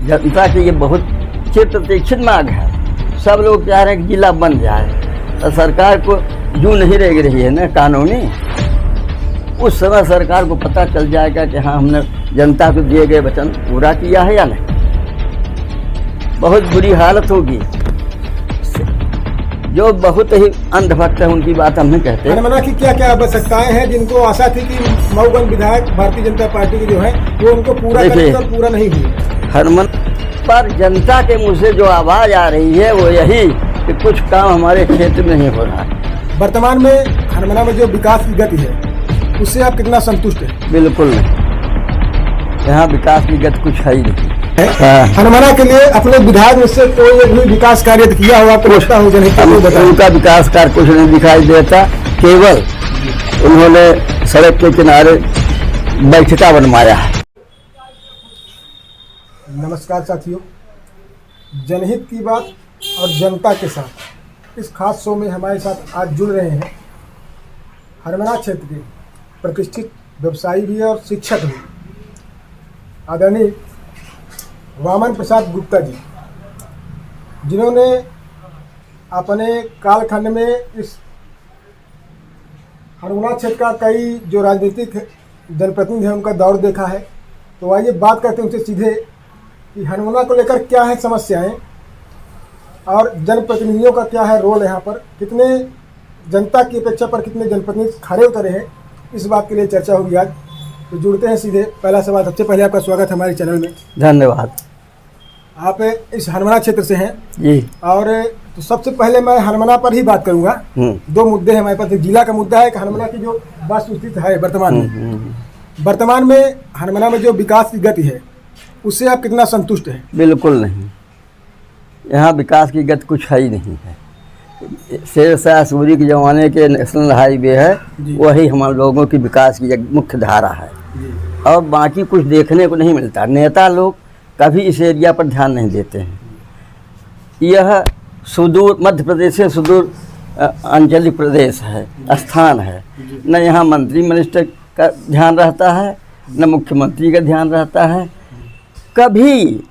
जनता की ये बहुत चिर प्रतीक्षित मांग है। सब लोग चाह रहे हैं कि जिला बन जाए, तो सरकार को यूँ नहीं रह रही है ना कानूनी। उस समय सरकार को पता चल जाएगा कि हाँ, हमने जनता को दिए गए वचन पूरा किया है या नहीं। बहुत बुरी हालत होगी। जो बहुत ही अंधभक्त है उनकी बात हम नहीं कहते। हनुमाना की क्या क्या आवश्यकताएं हैं जिनको आशा थी कि मऊगंज विधायक भारतीय जनता पार्टी के जो है वो उनको पूरा करेंगे और पूरा नहीं हुई। हनुमान पर जनता के मुंह से जो आवाज आ रही है वो यही कि कुछ काम हमारे क्षेत्र में नहीं हो रहा है। वर्तमान में हनुमाना में जो विकास की गति है उससे आप कितना संतुष्ट हैं? बिल्कुल नहीं, यहाँ विकास की गति कुछ है ही नहीं। हनुमाना के लिए अपने विधायक में से कोई भी विकास कार्य किया हुआ लगता हो उनका विकास कार्य कुछ नहीं दिखाई देता। केवल उन्होंने सड़क के किनारे बैठका बनवाया है। नमस्कार साथियों, जनहित की बात और जनता के साथ इस खास शो में हमारे साथ आज जुड़ रहे हैं हनुमाना क्षेत्र के प्रतिष्ठित व्यवसायी भी और शिक्षक भी आदरणीय वामन प्रसाद गुप्ता जी, जिन्होंने अपने कालखंड में इस हनुमाना क्षेत्र का कई जो राजनीतिक जनप्रतिनिधि हैं उनका दौर देखा है। तो आइए बात करते हैं उनसे सीधे कि हनुमाना को लेकर क्या है समस्याएं और जनप्रतिनिधियों का क्या है रोल, यहाँ पर कितने जनता की अपेक्षा पर कितने जनप्रतिनिधि खड़े उतरे हैं, इस बात के लिए चर्चा होगी आज। तो जुड़ते हैं सीधे। पहला सवाल, सबसे पहले आपका स्वागत हमारे चैनल में। धन्यवाद। आप इस हनुमाना क्षेत्र से हैं जी, और तो सबसे पहले मैं हनुमाना पर ही बात करूंगा। दो मुद्दे हैं हमारे पास, एक जिला का मुद्दा है, हनुमाना की जो वस्तुस्थिति है वर्तमान में हनुमाना में जो विकास की गति है उससे आप कितना संतुष्ट हैं? बिल्कुल नहीं, यहाँ विकास की गति कुछ है ही नहीं है। शेरशाह सूरी के ज़माने के नेशनल हाईवे है, वही हम लोगों की विकास की मुख्य धारा है और बाकी कुछ देखने को नहीं मिलता। नेता लोग कभी इस एरिया पर ध्यान नहीं देते हैं। यह सुदूर मध्य प्रदेश से सुदूर आंचलिक प्रदेश है, स्थान है। न यहाँ मंत्री मिनिस्टर का ध्यान रहता है, न मुख्यमंत्री का ध्यान रहता है। कभी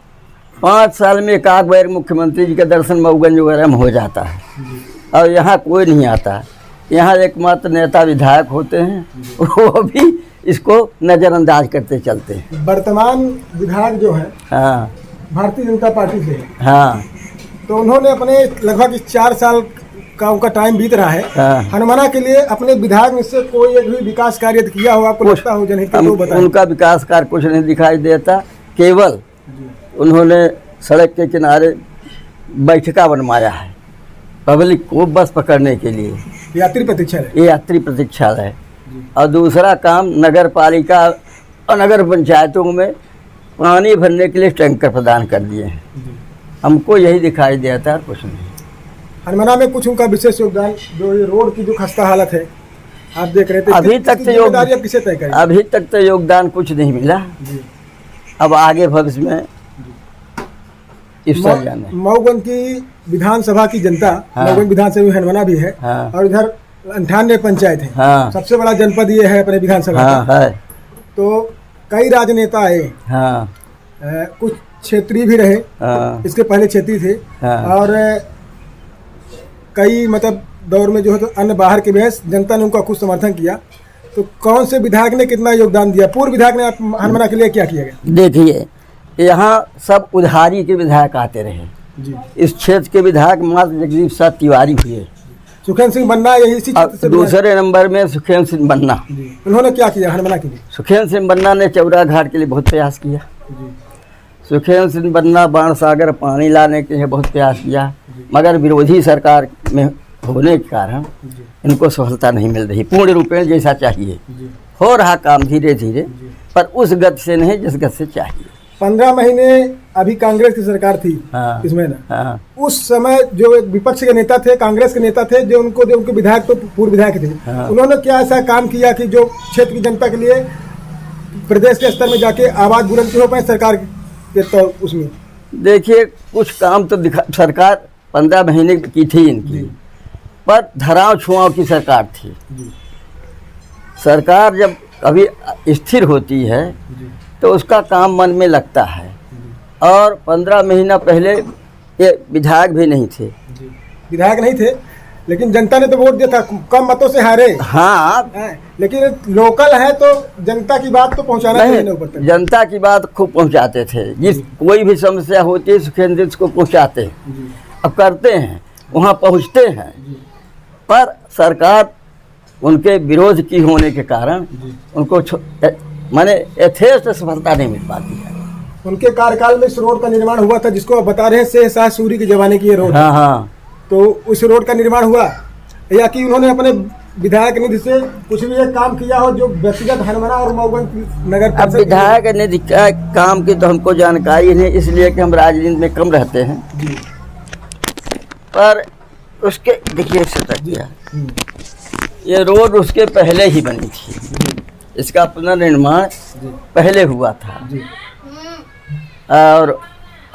5 साल में एक आध बार मुख्यमंत्री जी का दर्शन मऊगंज वगैरह में हो जाता है और यहाँ कोई नहीं आता। यहाँ एकमात्र नेता विधायक होते हैं, वो भी इसको नज़रअंदाज करते चलते हैं। वर्तमान विधायक जो है हाँ भारतीय जनता पार्टी से है। हाँ, तो उन्होंने अपने लगभग 4 साल का उनका टाइम बीत रहा है। हाँ। हनुमाना के लिए अपने विधायक में से कोई एक भी विकास कार्य किया हुआ आपको लगता हो? जनहित को बताएं। उनका विकास कार्य कुछ नहीं दिखाई देता। केवल उन्होंने सड़क के किनारे बैठका बनवाया है पब्लिक को बस पकड़ने के लिए। यात्री प्रतीक्षालय, ये यात्री प्रतीक्षालय। और दूसरा काम नगर पालिका और नगर पंचायतों में पानी भरने के लिए टैंकर प्रदान कर दिए हैं। हमको यही दिखाई देता है, कुछ नहीं। हनुमाना में कुछ उनका विशेष योगदान, जो ये रोड की जो खस्ता हालत है आप देख रहे थे, अभी तक तो योगदान कुछ नहीं मिला। अब आगे भविष्य में मऊगंज की विधानसभा की जनता, मऊगंज विधानसभा हनुमाना भी है और इधर 98 पंचायत है। सबसे बड़ा जनपद ये है अपने विधानसभा है। तो कई राजनेता आए, कुछ क्षेत्रीय भी रहे, इसके पहले क्षेत्रीय थे और कई मतलब दौर में जो है तो अन्य बाहर के भी जनता ने उनका कुछ समर्थन किया। तो कौन से विधायक ने कितना योगदान दिया? पूर्व विधायक ने हनुमाना के लिए क्या किया गया? देखिए, यहाँ सब उधारी के विधायक आते रहे जी। इस क्षेत्र के विधायक मात्र जगदीप साह तिवारी हुए। सुखेंद्र सिंह बन्ना यही दूसरे नंबर में सुखेंद्र सिंह बन्ना। उन्होंने क्या किया हनुमाना के लिए? सुखेंद्र सिंह बन्ना ने चौरा घाट के लिए बहुत प्रयास किया। सुखेंद्र सिंह बन्ना बाणसागर पानी लाने के लिए बहुत प्रयास किया, मगर विरोधी सरकार में होने के कारण इनको सफलता नहीं मिल रही पूर्ण रूपेण जैसा चाहिए। हो रहा काम धीरे धीरे, पर उस गति से नहीं जिस गति से चाहिए। 15 महीने अभी कांग्रेस की सरकार थी इसमें ना, उस समय जो विपक्ष के नेता थे, कांग्रेस के नेता थे, जो उनके विधायक तो पूर्व विधायक थे, उन्होंने क्या ऐसा काम किया कि जो क्षेत्र की जनता के लिए प्रदेश के स्तर में जाके आवाज बुलंद हो पाए सरकार के? तो उसमें देखिए, कुछ काम तो सरकार 15 महीने की थी इनकी, पर धराव छुआव की सरकार थी। सरकार जब कभी स्थिर होती है तो उसका काम मन में लगता है और 15 महीना पहले ये विधायक भी नहीं थे। विधायक नहीं थे, लेकिन जनता ने तो वोट दिया था, कम मतों से हारे। हाँ, लेकिन लोकल है तो जनता की बात तो पहुंचाना चाहिए ना ऊपर तक। जनता की बात खूब पहुंचाते थे, जिस कोई भी समस्या होती है सुखेंद्र को पहुंचाते हैं, अब करते हैं, वहाँ पहुँचते हैं। पर सरकार उनके विरोध की होने के कारण उनको माने यथेष्ट सफलता नहीं मिल पाती है। उनके कार्यकाल में इस रोड का निर्माण हुआ था, जिसको आप बता रहे हैं शेर शाह सूरी के जमाने की ये रोड। हाँ हाँ, तो उस रोड का निर्माण हुआ या कि उन्होंने अपने विधायक निधि से कुछ भी एक काम किया हो जो व्यक्तिगत हरमना और मऊगंज नगर अब विधायक निधि का काम की तो हमको जानकारी नहीं, इसलिए कि हम राजनीति में कम रहते हैं। पर उसके देखिए सतर्क किया, ये रोड उसके पहले ही बनी थी, इसका पुनर्निर्माण पहले हुआ था। और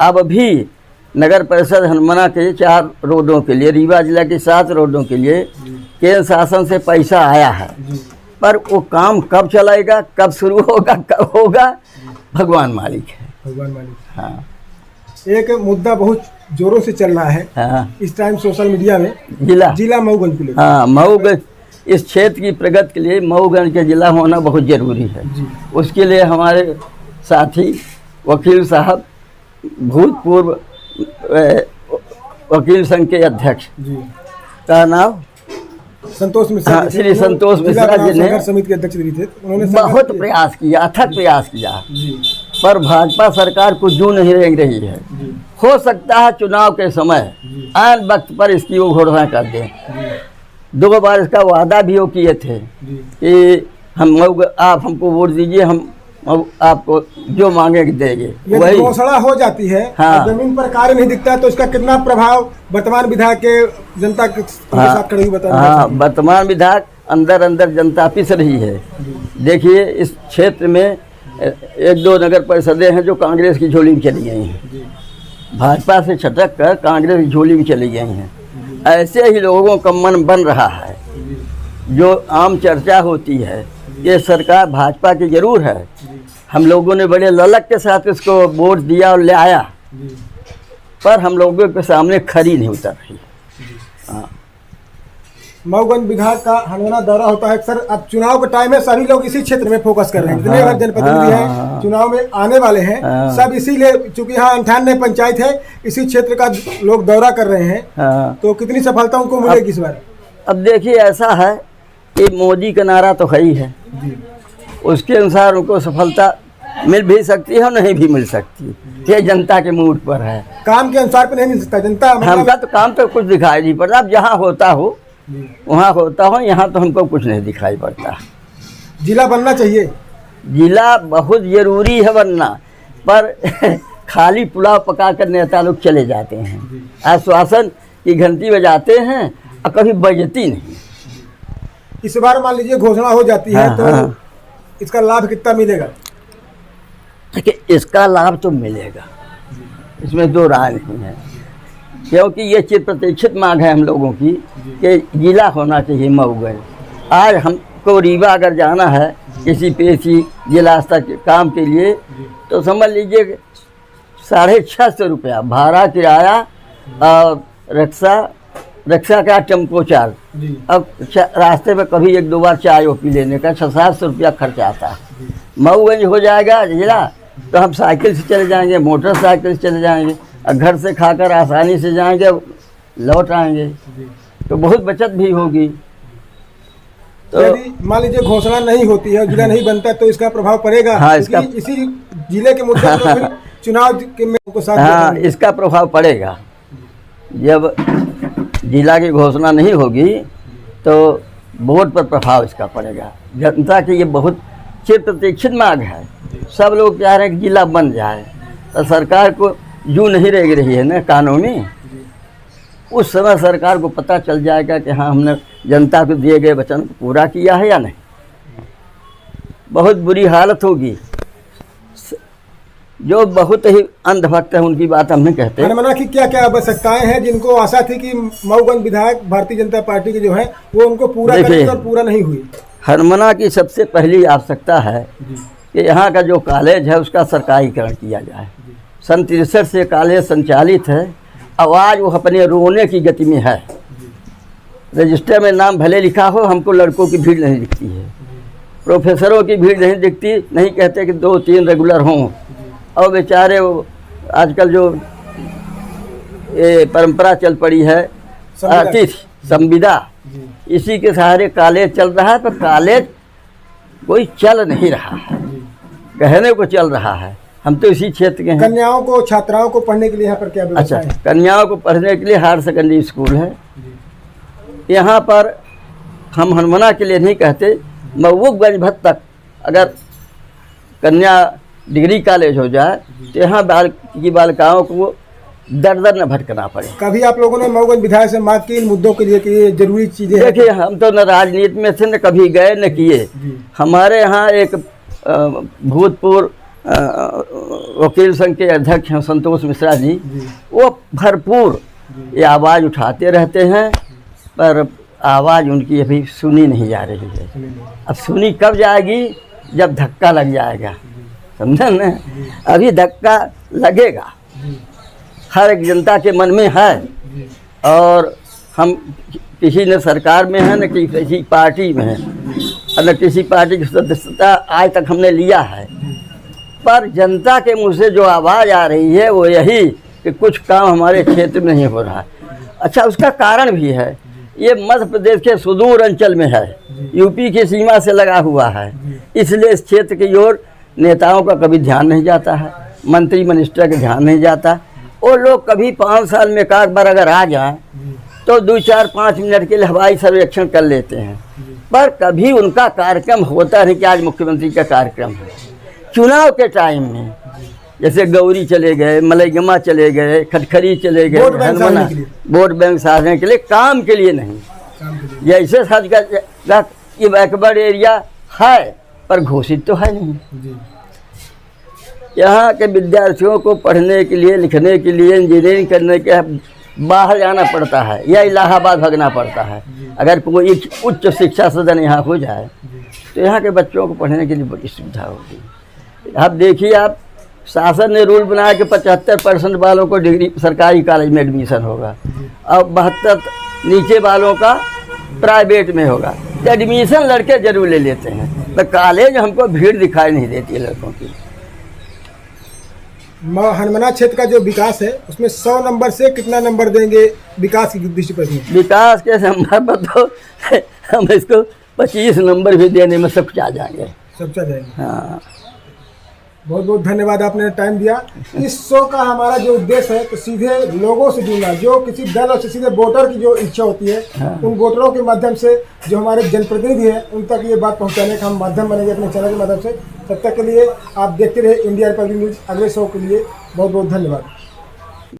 अब भी नगर परिषद हनुमाना के 4 रोडों के लिए, रीवा जिला के 7 रोडों के लिए केंद्र शासन से पैसा आया है, पर वो काम कब चलाएगा, कब शुरू होगा, कब होगा, भगवान मालिक है। भगवान मालिक। हाँ, एक मुद्दा बहुत जोरों से चल रहा है इस टाइम सोशल मीडिया में, जिला मऊगंज के लिए। हाँ, मऊगंज इस क्षेत्र की प्रगति के लिए मऊगंज के जिला होना बहुत जरूरी है। उसके लिए हमारे साथी वकील साहब, भूतपूर्व वकील संघ के अध्यक्ष का नाम संतोष मिश्रा, हाँ, श्री संतोष मिश्रा जी ने समिति के अध्यक्ष भी थे। उन्होंने बहुत प्रयास किया, अथक प्रयास किया, पर भाजपा सरकार कुछ जू नहीं रेंग रही है। हो सकता है चुनाव के समय आन वक्त पर इसकी वो घोषणा कर दें। 2 बार इसका वादा भी वो किए थे कि आप हमको वोट दीजिए, हम आपको जो मांगे देंगे। वही घोषणा हो जाती है, हाँ, जमीन पर कार्य नहीं दिखता है, तो इसका कितना प्रभाव वर्तमान विधायक के जनता के साथ खड़े हुए बताना। हाँ, वर्तमान विधायक अंदर अंदर जनता पिस रही है। देखिए इस क्षेत्र में 1-2 नगर परिषदें हैं जो कांग्रेस की झोली में चली गई हैं, भाजपा से छटक कर कांग्रेस की झोली में चली गई हैं। ऐसे ही लोगों का मन बन रहा है। जो आम चर्चा होती है, ये सरकार भाजपा की जरूर है, हम लोगों ने बड़े ललक के साथ इसको वोट दिया और ले आया, पर हम लोगों के सामने खरी नहीं उतर रही। मऊगंज विधायक का हनुमाना दौरा होता है सर। अब चुनाव का टाइम है, सभी लोग इसी क्षेत्र में फोकस कर रहे हैं, जितने जनप्रतिनिधि हैं चुनाव में आने वाले हैं, सब इसीलिए, चूंकि यहाँ 98 पंचायत है, इसी क्षेत्र का लोग दौरा कर रहे हैं। तो कितनी सफलता उनको मिलेगी इस बार? अब देखिए ऐसा है कि मोदी का नारा तो है ही है, उसके अनुसार उनको सफलता मिल भी सकती है और नहीं भी मिल सकती, ये जनता के मूड पर है। काम के अनुसार पे नहीं मिल सकता जनता, हमका तो काम तो कुछ दिखाई नहीं पड़ता। अब जहाँ होता हो वहाँ होता हो, यहाँ तो हमको कुछ नहीं दिखाई पड़ता। जिला बनना चाहिए, जिला बहुत जरूरी है बनना, पर खाली पुलाव पका कर नेता लोग चले जाते हैं, आश्वासन की घंटी बजाते हैं और कभी बजती नहीं। इस बार मान लीजिए घोषणा हो जाती है, तो इसका लाभ कितना मिलेगा? देखिए इसका लाभ तो मिलेगा, इसमें 2 राय नहीं है, क्योंकि ये चिर प्रतीक्षित मांग है हम लोगों की कि जिला होना चाहिए मऊगंज। आज हमको रीवा अगर जाना है किसी पेशी जिला स्तर के काम के लिए, तो समझ लीजिए 650 रुपया भाड़ा किराया और रिक्शा का टेम्पो चार्ज। अब रास्ते में कभी 1-2 बार चाय वो पी लेने का 600-700 रुपया खर्चा आता है। मऊगंज हो जाएगा जिला तो हम साइकिल से चले जाएंगे, मोटरसाइकिल से चले जाएंगे, और घर से खाकर आसानी से जाएंगे, लौट आएंगे, तो बहुत बचत भी होगी। तो यदि मान लीजिए घोषणा नहीं होती है, जिला नहीं बनता, तो इसका प्रभाव पड़ेगा। हाँ, इसी जिले के मुद्दे पर फिर चुनाव के में को साथ, हाँ, इसका प्रभाव पड़ेगा। जब जिला की घोषणा नहीं होगी तो वोट पर प्रभाव इसका पड़ेगा। जनता की ये बहुत चिर प्रतीक्षित मांग है, सब लोग चाह रहे हैं कि जिला बन जाए, तो सरकार को जू नहीं रह रही है ना कानूनी। उस समय सरकार को पता चल जाएगा कि हाँ हमने जनता को दिए गए वचन को पूरा किया है या नहीं। बहुत बुरी हालत होगी। जो बहुत ही अंधभक्त है उनकी बात हम नहीं कहते। हनुमाना की क्या क्या आवश्यकताएं हैं जिनको आशा थी कि मऊगंज विधायक भारतीय जनता पार्टी के जो है वो उनको पूरा करेंगे और पूरा नहीं हुई? हनुमाना की सबसे पहली आवश्यकता है कि यहाँ का जो कॉलेज है उसका सरकारीकरण किया जाए। सन 63 से कॉलेज संचालित है। अब आज वो अपने रोने की गति में है। रजिस्टर में नाम भले लिखा हो, हमको लड़कों की भीड़ नहीं दिखती है, प्रोफेसरों की भीड़ नहीं दिखती। नहीं कहते कि 2-3 रेगुलर हों। और बेचारे वो आजकल जो ये परंपरा चल पड़ी है संविदा, इसी के सहारे कॉलेज चल रहा है, पर कॉलेज कोई चल नहीं रहा है, कहने को चल रहा है। हम तो इसी क्षेत्र के हैं। कन्याओं को, छात्राओं को पढ़ने के लिए यहाँ पर क्या व्यवस्था है? कन्याओं को पढ़ने के लिए हायर सेकेंडरी स्कूल है। यहाँ पर हम हनुमाना के लिए नहीं कहते, महबूबगंज भर तक अगर कन्या डिग्री कॉलेज हो जाए तो यहाँ बालिकाओं को दर न भटकना पड़े। कभी आप लोगों ने महबूबगंज विधायक से मांग की इन मुद्दों के लिए कि ये जरूरी चीज़ें? देखिए, हम तो न राजनीति में थे, न कभी गए न किए। हमारे यहाँ एक भूतपूर्व वकील संघ के अध्यक्ष हैं संतोष मिश्रा जी, वो भरपूर ये आवाज़ उठाते रहते हैं, पर आवाज़ उनकी अभी सुनी नहीं जा रही है। अब सुनी कब जाएगी? जब धक्का लग जाएगा, समझे न? अभी धक्का लगेगा, हर एक जनता के मन में है। और हम किसी न सरकार में है, न किसी पार्टी में है, और न किसी पार्टी की सदस्यता आज तक हमने लिया है। पर जनता के मुँह से जो आवाज़ आ रही है वो यही कि कुछ काम हमारे क्षेत्र में नहीं हो रहा है। अच्छा, उसका कारण भी है, ये मध्य प्रदेश के सुदूर अंचल में है, यूपी की सीमा से लगा हुआ है, इसलिए इस क्षेत्र की ओर नेताओं का कभी ध्यान नहीं जाता है, मंत्री मिनिस्टर का ध्यान नहीं जाता। वो लोग कभी 5 साल में एक बार अगर आ जाएं तो 2-4-5 मिनट के लिए हवाई सर्वेक्षण कर लेते हैं, पर कभी उनका कार्यक्रम होता नहीं कि आज मुख्यमंत्री का कार्यक्रम है। चुनाव के टाइम में जैसे गौरी चले गए, मलैगमा चले गए, खटखरी चले गए, हनुमाना वोट बैंक साधने के लिए, काम के लिए नहीं। जैसे सच का बैकवर्ड एरिया है, पर घोषित तो है नहीं। यहाँ के विद्यार्थियों को पढ़ने के लिए, लिखने के लिए, इंजीनियरिंग करने के बाहर जाना पड़ता है या इलाहाबाद भागना पड़ता है। अगर कोई उच्च शिक्षा सदन यहाँ हो जाए तो यहाँ के बच्चों को पढ़ने के लिए बड़ी सुविधा होगी। अब देखिए, आप शासन ने रूल बनाया कि 75% वालों को डिग्री सरकारी कॉलेज में एडमिशन होगा, और 72 नीचे वालों का प्राइवेट में होगा। तो एडमिशन लड़के जरूर ले लेते हैं, तो कॉलेज हमको भीड़ दिखाई नहीं देती है लड़कों की। हनुमाना क्षेत्र का जो विकास है उसमें 100 नंबर से कितना नंबर देंगे विकास की दृष्टि पर? विकास के नंबर पर तो हम इसको 25 नंबर भी देने में सब जा जाएंगे, सब जा जाएंगे। हाँ, बहुत बहुत धन्यवाद, आपने टाइम दिया। इस शो का हमारा जो उद्देश्य है तो सीधे लोगों से जुड़ना, जो किसी दल और सीधे वोटर की जो इच्छा होती है, उन वोटरों के माध्यम से जो हमारे जनप्रतिनिधि हैं उन तक ये बात पहुंचाने का हम माध्यम बनेंगे अपने चैनल के माध्यम से। तब तक के लिए आप देखते रहे इंडिया रिपब्लिक न्यूज़। अगले शो के लिए बहुत बहुत धन्यवाद।